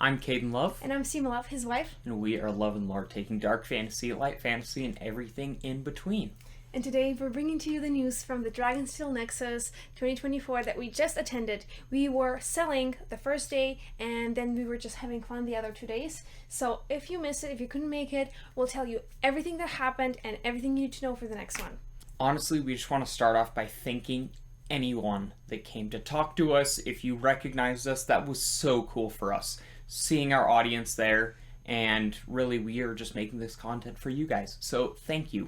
I'm Caden Love. And I'm Seema Love, his wife. And we are Love and Lore, taking dark fantasy, light fantasy, and everything in between. And today we're bringing to you the news from the Dragonsteel Nexus 2024 that we just attended. We were selling the first day, and then we were just having fun the other 2 days. So if you missed it, if you couldn't make it, we'll tell you everything that happened and everything you need to know for the next one. Honestly, we just want to start off by thanking anyone that came to talk to us. If you recognized us, that was so cool for us. Seeing our audience there, and really we are just making this content for you guys. So thank you.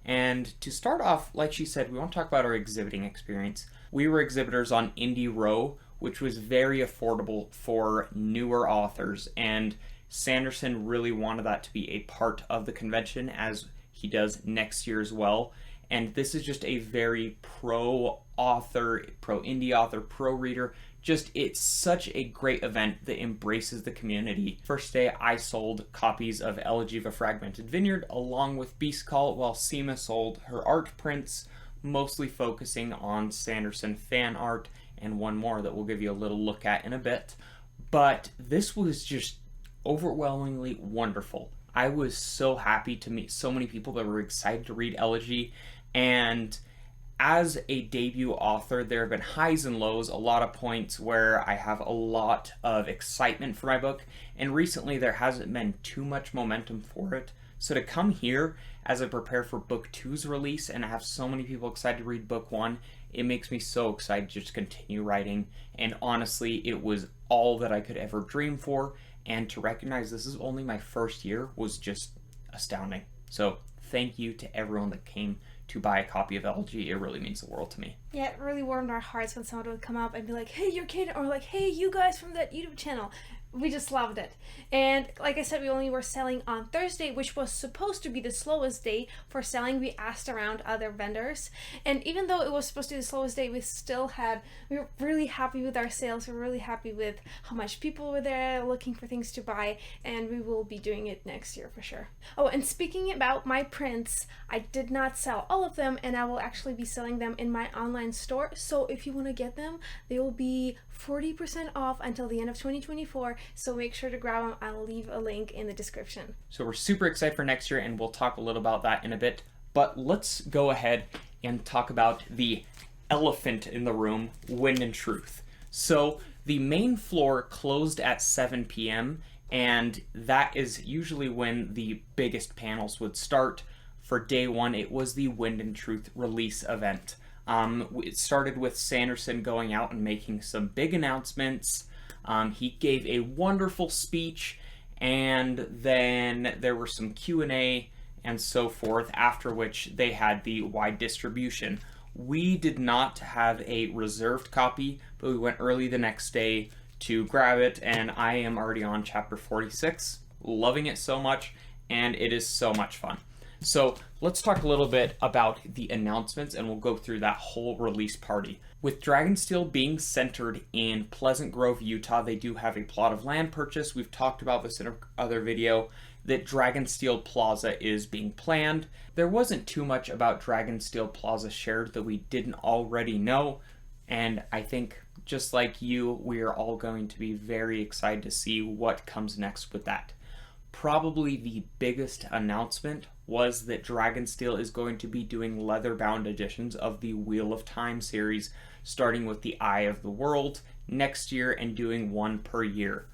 And to start off, like she said, we want to talk about our exhibiting experience. We were exhibitors on Indie Row, which was very affordable for newer authors, and Sanderson really wanted that to be a part of the convention, as he does next year as well. And this is just a very pro-author, pro-indie author, pro-reader. Just, it's such a great event that embraces the community. First day, I sold copies of Elegy of a Fragmented Vineyard along with Beast Call, while Seema sold her art prints, mostly focusing on Sanderson fan art, and one more that we'll give you a little look at in a bit. But this was just overwhelmingly wonderful. I was so happy to meet so many people that were excited to read Elegy, and as a debut author, there have been highs and lows, a lot of points where I have a lot of excitement for my book, and recently there hasn't been too much momentum for it. So to come here as I prepare for Book 2's release and have so many people excited to read Book 1, it makes me so excited to just continue writing, and honestly, it was all that I could ever dream for, and to recognize this is only my first year was just astounding. So thank you to everyone that came to buy a copy of Elegy. It really means the world to me. Yeah, it really warmed our hearts when someone would come up and be like, hey, you're Caden, or like, hey, you guys from that YouTube channel. We just loved it. And like I said, we only were selling on Thursday, which was supposed to be the slowest day for selling. We asked around other vendors, and even though it was supposed to be the slowest day, we were really happy with our sales. We were really happy with how much people were there looking for things to buy, and we will be doing it next year for sure. Oh, and speaking about my prints, I did not sell all of them, and I will actually be selling them in my online store. So if you want to get them, they will be 40% off until the end of 2024. So make sure to grab them. I'll leave a link in the description. So we're super excited for next year, and we'll talk a little about that in a bit. But let's go ahead and talk about the elephant in the room, Wind and Truth. So the main floor closed at 7 p.m., and that is usually when the biggest panels would start. For day one, it was the Wind and Truth release event. It started with Sanderson going out and making some big announcements. He gave a wonderful speech, and then there were some Q&A and so forth, after which they had the wide distribution. We did not have a reserved copy, but we went early the next day to grab it, and I am already on chapter 46, loving it so much, and it is so much fun. So let's talk a little bit about the announcements, and we'll go through that whole release party. With Dragonsteel being centered in Pleasant Grove, Utah, they do have a plot of land purchase. We've talked about this in another video, that Dragonsteel Plaza is being planned. There wasn't too much about Dragonsteel Plaza shared that we didn't already know, and I think just like you, we are all going to be very excited to see what comes next with that. Probably the biggest announcement was that Dragonsteel is going to be doing Leatherbound editions of the Wheel of Time series, starting with the Eye of the World next year and doing one per year.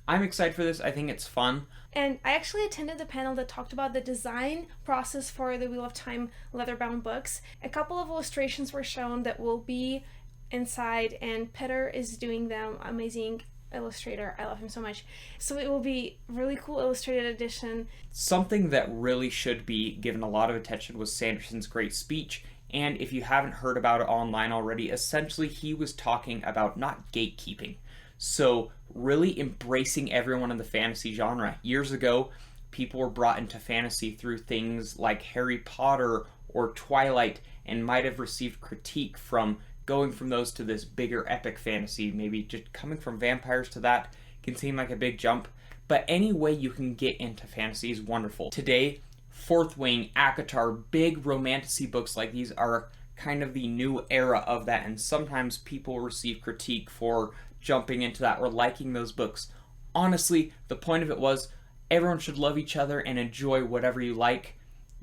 I'm excited for this. I think it's fun. And I actually attended the panel that talked about the design process for the Wheel of Time Leatherbound books. A couple of illustrations were shown that will be inside, and Peter is doing them. Amazing illustrator. I love him so much. So it will be really cool illustrated edition. Something that really should be given a lot of attention was Sanderson's great speech. And if you haven't heard about it online already, essentially he was talking about not gatekeeping. So really embracing everyone in the fantasy genre. Years ago, people were brought into fantasy through things like Harry Potter or Twilight, and might have received critique from going from those to this bigger epic fantasy. Maybe just coming from vampires to that can seem like a big jump, but any way you can get into fantasy is wonderful. Today, Fourth Wing, ACOTAR, big romantasy books like these are kind of the new era of that, and sometimes people receive critique for jumping into that or liking those books. honestly, the point of it was everyone should love each other and enjoy whatever you like.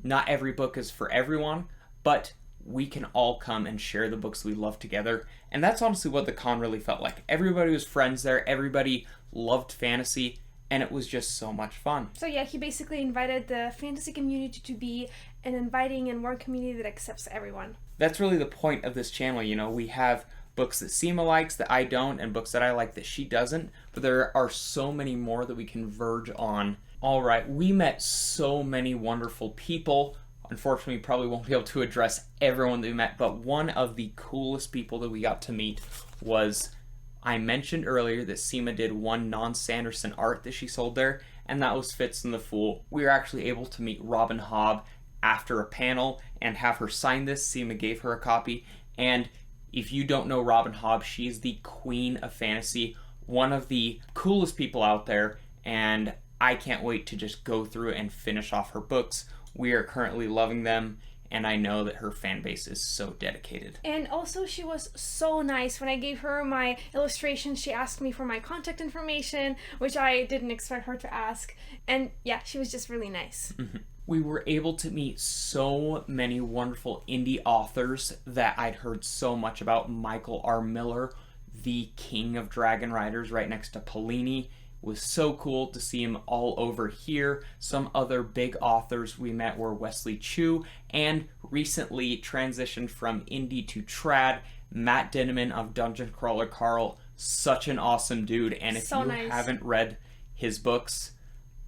Not every book is for everyone, but we can all come and share the books we love together. And that's honestly what the con really felt like. Everybody was friends there, everybody loved fantasy, and it was just so much fun. So yeah, he basically invited the fantasy community to be an inviting and warm community that accepts everyone. That's really the point of this channel, you know. We have books that Seema likes that I don't, and books that I like that she doesn't, but there are so many more that we converge on. Alright, we met so many wonderful people. Unfortunately, we probably won't be able to address everyone that we met, but one of the coolest people that we got to meet was, I mentioned earlier that Seema did one non-Sanderson art that she sold there, and that was Fitz and the Fool. We were actually able to meet Robin Hobb after a panel and have her sign this. Seema gave her a copy, and if you don't know Robin Hobb, she is the queen of fantasy, one of the coolest people out there, and I can't wait to just go through and finish off her books. We are currently loving them, and I know that her fan base is so dedicated. And also, she was so nice. When I gave her my illustration, she asked me for my contact information, which I didn't expect her to ask. And yeah, she was just really nice. We were able to meet so many wonderful indie authors that I'd heard so much about. Michael R. Miller, the king of Dragon Riders, right next to Polini. It was so cool to see him all over here. Some other big authors we met were Wesley Chu, and recently transitioned from indie to trad, Matt Dinneman of Dungeon Crawler Carl. Such an awesome dude, and if you haven't read his books,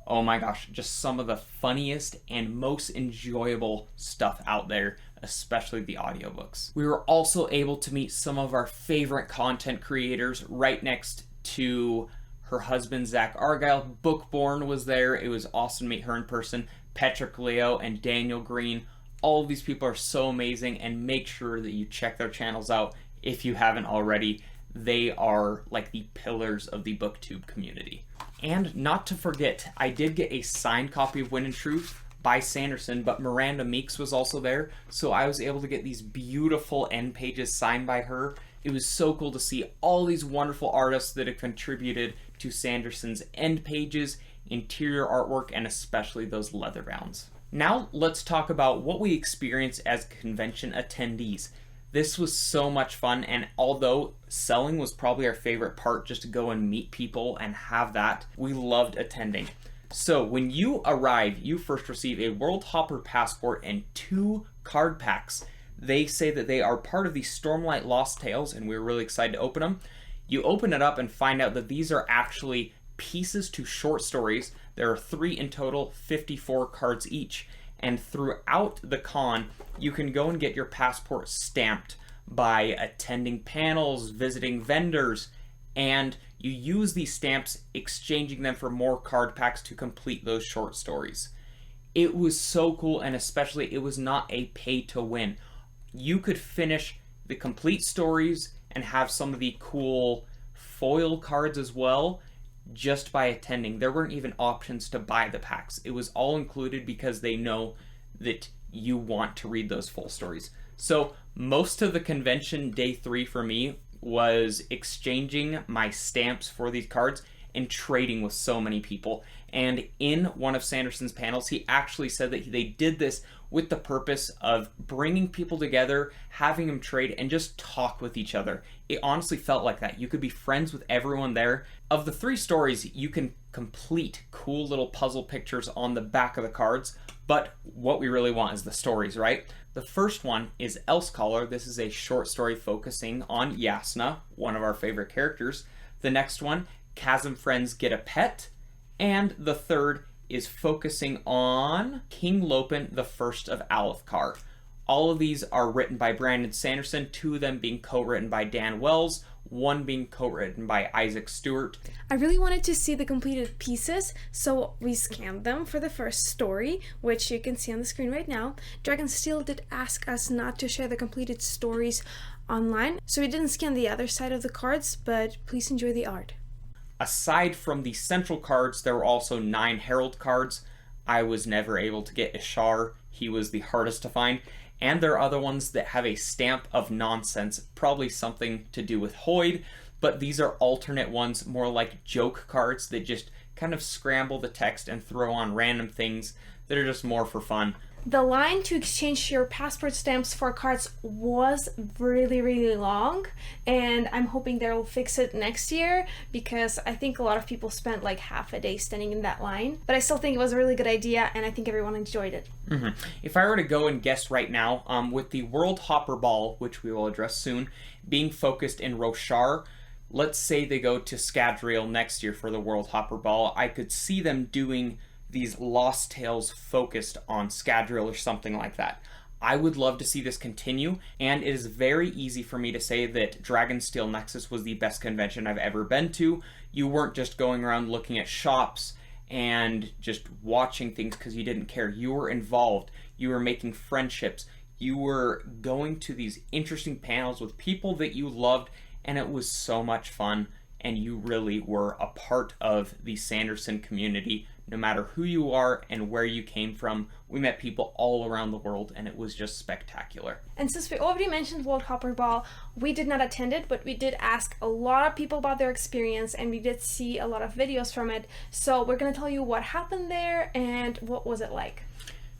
oh my gosh, just some of the funniest and most enjoyable stuff out there, especially the audiobooks. We were also able to meet some of our favorite content creators right next to her husband, Zach Argyle. Bookborn was there. It was awesome to meet her in person. Patrick Leo and Daniel Green. All of these people are so amazing, and make sure that you check their channels out if you haven't already. They are like the pillars of the BookTube community. And not to forget, I did get a signed copy of Wind and Truth by Sanderson, but Miranda Meeks was also there, so I was able to get these beautiful end pages signed by her. It was so cool to see all these wonderful artists that have contributed to Sanderson's end pages, interior artwork, and especially those leatherbounds. Now let's talk about what we experienced as convention attendees. This was so much fun, and although selling was probably our favorite part, just to go and meet people and have that, we loved attending. So when you arrive, you first receive a Worldhopper passport and 2 card packs. They say that they are part of the Stormlight Lost Tales, and we were really excited to open them. You open it up and find out that these are actually pieces to short stories. There are 3 in total, 54 cards each. And throughout the con, you can go and get your passport stamped by attending panels, visiting vendors, and you use these stamps, exchanging them for more card packs to complete those short stories. It was so cool, and especially it was not a pay to win. You could finish the complete stories and have some of the cool foil cards as well just by attending. There weren't even options to buy the packs. It was all included because they know that you want to read those full stories. So most of the convention day 3 for me was exchanging my stamps for these cards and trading with so many people. And in one of Sanderson's panels, he actually said that they did this with the purpose of bringing people together, having them trade, and just talk with each other. It honestly felt like that. You could be friends with everyone there. Of the 3 stories, you can complete cool little puzzle pictures on the back of the cards, but what we really want is the stories, right? The first one is Elsecaller. This is a short story focusing on Yasna, one of our favorite characters. The next one, Chasm Friends Get a Pet. And the third is focusing on King Lopen, the First of Alethkar. All of these are written by Brandon Sanderson, 2 of them being co-written by Dan Wells, 1 being co-written by Isaac Stewart. I really wanted to see the completed pieces, so we scanned them for the first story, which you can see on the screen right now. Dragonsteel did ask us not to share the completed stories online, so we didn't scan the other side of the cards, but please enjoy the art. Aside from the central cards, there were also 9 Herald cards. I was never able to get Ishar. He was the hardest to find. And there are other ones that have a stamp of nonsense, probably something to do with Hoyd, but these are alternate ones, more like joke cards that just kind of scramble the text and throw on random things that are just more for fun. The line to exchange your passport stamps for cards was really, really long, and I'm hoping they'll fix it next year, because I think a lot of people spent like half a day standing in that line. But I still think it was a really good idea, and I think everyone enjoyed it. If I were to go and guess right now, with the Worldhopper Ball, which we will address soon, being focused in Roshar, let's say they go to Scadrial next year for the Worldhopper Ball, I could see them doing these Lost Tales focused on Scadrial or something like that. I would love to see this continue, and it is very easy for me to say that Dragonsteel Nexus was the best convention I've ever been to. You weren't just going around looking at shops and just watching things because you didn't care. You were involved. You were making friendships. You were going to these interesting panels with people that you loved, and it was so much fun, and you really were a part of the Sanderson community. No matter who you are and where you came from, we met people all around the world, and it was just spectacular. And since we already mentioned Worldhopper Ball, we did not attend it, but we did ask a lot of people about their experience, and we did see a lot of videos from it. So we're going to tell you what happened there and what was it like.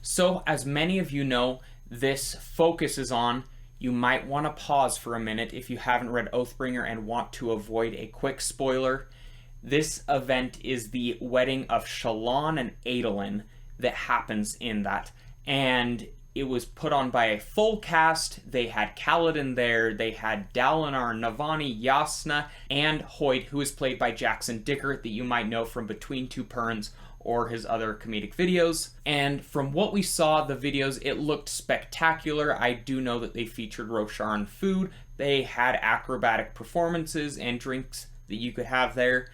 So, as many of you know, this focuses on, you might want to pause for a minute if you haven't read Oathbringer and want to avoid a quick spoiler. This event is the wedding of Shallan and Adolin that happens in that. And it was put on by a full cast. They had Kaladin there, they had Dalinar, Navani, Yasna, and Hoyd, who is played by Jackson Dicker, that you might know from Between Two Perns or his other comedic videos. And from what we saw, the videos, it looked spectacular. I do know that they featured Rosharan food. They had acrobatic performances and drinks that you could have there.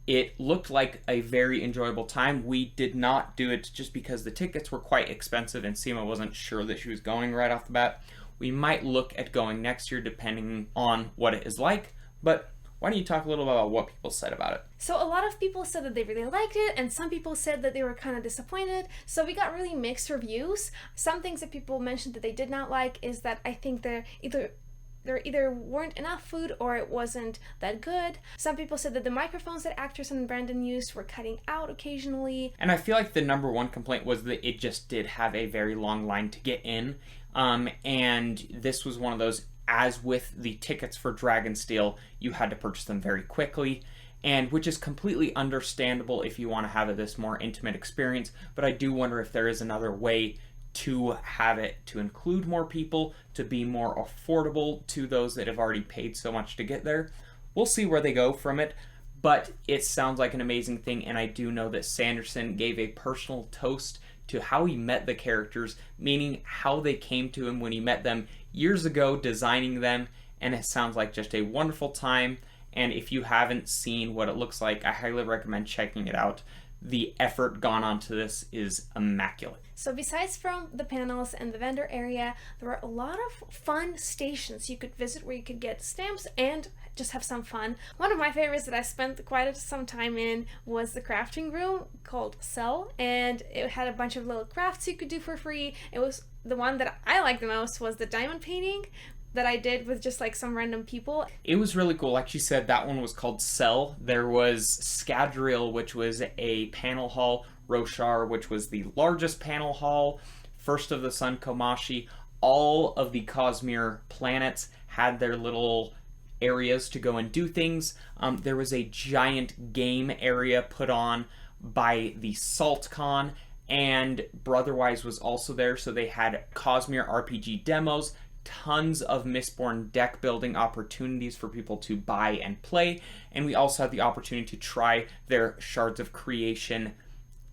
It looked like a very enjoyable time. We did not do it just because the tickets were quite expensive and Seema wasn't sure that she was going right off the bat. We might look at going next year depending on what it is like, but why don't you talk a little about what people said about it? So a lot of people said that they really liked it, and some people said that they were kind of disappointed. So we got really mixed reviews. Some things that people mentioned that they did not like is that I think there either weren't enough food or it wasn't that good. Some people said that the microphones that actors and Brandon used were cutting out occasionally. And I feel like the number one complaint was that it just did have a very long line to get in. And this was one of those, as with the tickets for Dragonsteel, you had to purchase them very quickly, and which is completely understandable if you want to have this more intimate experience. But I do wonder if there is another way to have it to include more people, to be more affordable to those that have already paid so much to get there. We'll see where they go from it, but it sounds like an amazing thing, and I do know that Sanderson gave a personal toast to how he met the characters, meaning how they came to him when he met them years ago, designing them, and it sounds like just a wonderful time. And if you haven't seen what it looks like, I highly recommend checking it out. The effort gone onto this is immaculate. So besides from the panels and the vendor area, there were a lot of fun stations you could visit where you could get stamps and just have some fun. One of my favorites that I spent quite some time in was the crafting room called Cell, and it had a bunch of little crafts you could do for free. It was the one that I liked the most was the diamond painting that I did with just like some random people. It was really cool. Like she said, that one was called Cell. There was Scadrial, which was a panel hall, Roshar, which was the largest panel hall, First of the Sun Komashi. All of the Cosmere planets had their little areas to go and do things. There was a giant game area put on by the SaltCon, and Brotherwise was also there, so they had Cosmere RPG demos, tons of Mistborn deck building opportunities for people to buy and play, and we also had the opportunity to try their Shards of Creation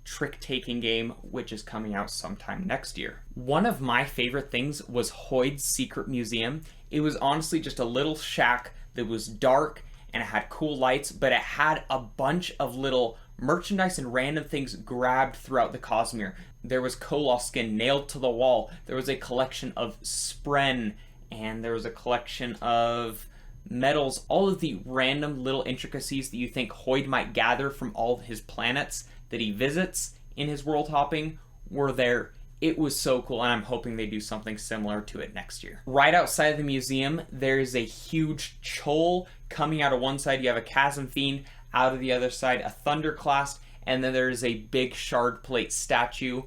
trick-taking game, which is coming out sometime next year. One of my favorite things was Hoyd's Secret Museum. It was honestly just a little shack that was dark and it had cool lights, but it had a bunch of little merchandise and random things grabbed throughout the Cosmere. There was Koloth skin nailed to the wall. There was a collection of Spren, and there was a collection of medals. All of the random little intricacies that you think Hoyd might gather from all of his planets that he visits in his world hopping were there It was so cool, and I'm hoping they do something similar to it next year. Right outside the museum, there's a huge Chol. Coming out of one side, you have a Chasm Fiend. Out of the other side, a Thunderclast. And then there's a big Shard Plate statue.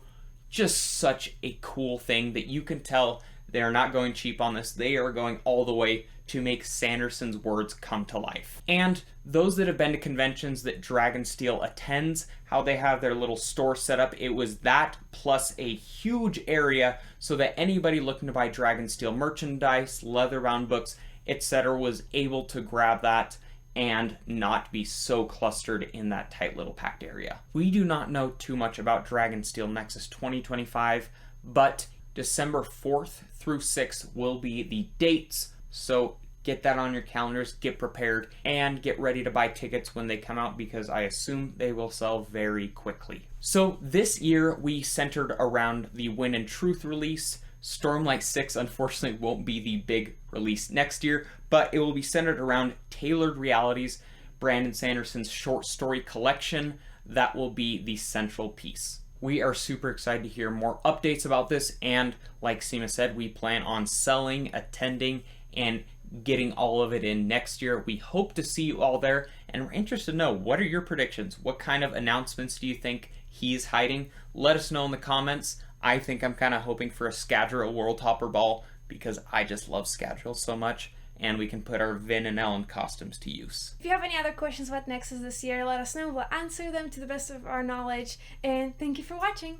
Just such a cool thing that you can tell they're not going cheap on this. They are going all the way to make Sanderson's words come to life. And those that have been to conventions that Dragonsteel attends, how they have their little store set up, it was that plus a huge area so that anybody looking to buy Dragonsteel merchandise, Leatherbound books, etc. was able to grab that and not be so clustered in that tight little packed area. We do not know too much about Dragonsteel Nexus 2025, but December 4th through 6th will be the dates, so get that on your calendars, get prepared, and get ready to buy tickets when they come out because I assume they will sell very quickly. So this year we centered around the Win and Truth release. Stormlight 6 unfortunately won't be the big release next year, but it will be centered around Tailored Realities, Brandon Sanderson's short story collection. That will be the central piece. We are super excited to hear more updates about this, and like Seema said, we plan on selling, attending, and getting all of it in next year. We hope to see you all there, and we're interested to know, what are your predictions? What kind of announcements do you think he's hiding? Let us know in the comments. I think I'm kind of hoping for a Scadrial Worldhopper Ball because I just love Scadrial so much, and we can put our Vin and Ellen costumes to use. If you have any other questions about Nexus this year, let us know. We'll answer them to the best of our knowledge. And thank you for watching.